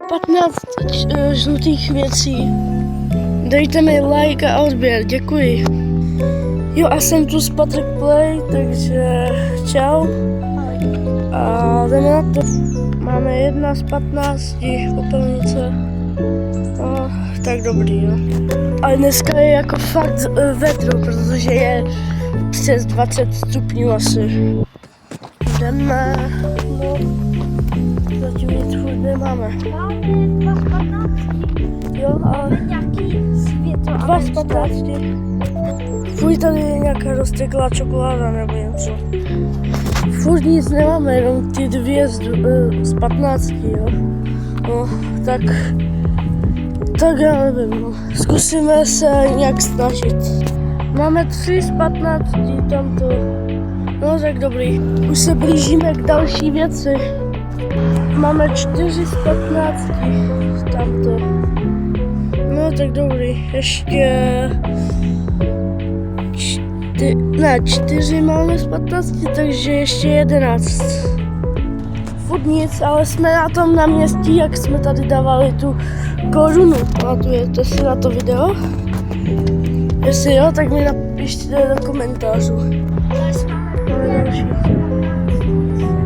15 žlutých věcí. Dejte mi like a odběr, děkuji. Jo, a jsem tu z Patrick Play, takže čau. A jdeme na to. Máme 1 z 15 popelnice. No, tak dobrý, jo. Ale dneska je jako fakt vedro, protože je přes 20 stupňů asi. Jdeme, no, zatím nic furt nemáme. Jo, ale 2 z 15. Furt tady je nějaká rozteklá čokoláda nebo něco. Furt nic nemáme, jenom ty 2 z 15, jo. No, tak já nevím, no. Zkusíme se nějak snažit. Máme 3 z 15, tamto. No tak dobrý. Už se blížíme k další věci. Máme 4 z 15, tamto. No tak dobrý. Ještě 4 máme z 15, takže ještě 11. Furt nic, ale jsme na tom náměstí, jak jsme tady dávali tu korunu. Pamatujete si na to video? Jestli jo, tak mi napište do komentářů.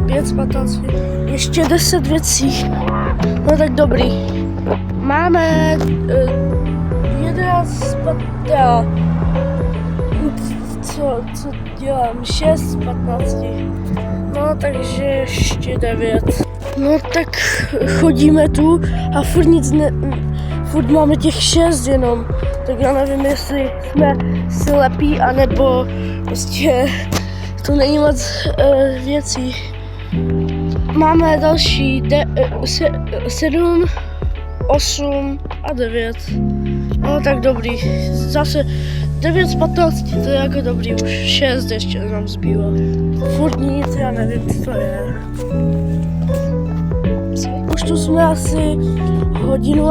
5 z 15. Ještě 10 věcí. No tak dobrý. Máme 11 z 15. Co dělám? 6 z 15. No takže ještě 9. No tak chodíme tu a furt máme těch 6 jenom. Tak já nevím, jestli jsme slepí, anebo prostě tu není moc věcí. Máme další 7, 8 a 9. No tak dobrý. Zase 9 z 15, to je jako dobrý, už 6 ještě nám zbývá. Furt nic, já nevím, co to je. Už tu jsme asi 1,5 hodiny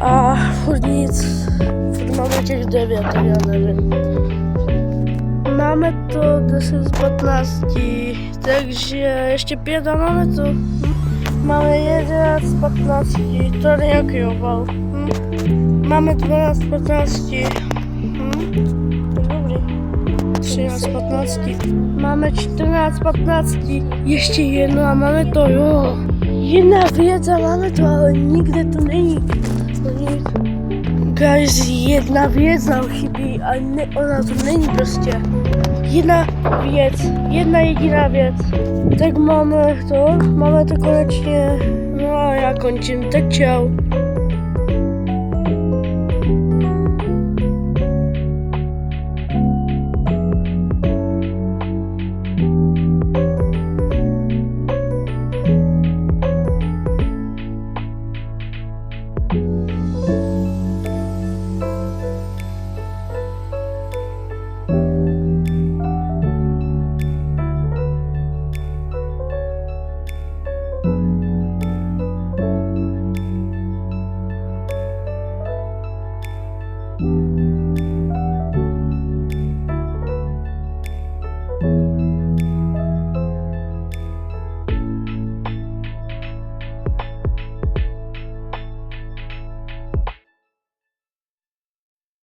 a furt nic. Furt máme těch 9, tak já nevím. Máme to 10 z 15, takže ještě 5 a máme to. Máme 11 z 15, to je nějaký obal. Máme 12 z 15. Dobrý. 13 z 15. Máme 14 z 15. Ještě jedno a máme to, jo. Jedna věc a máme to, ale nikde to není. Guys, jedna věc nám chybí a ona to není prostě. Jedna jediná věc. Tak máme to konečně. No a já končím, tak čau.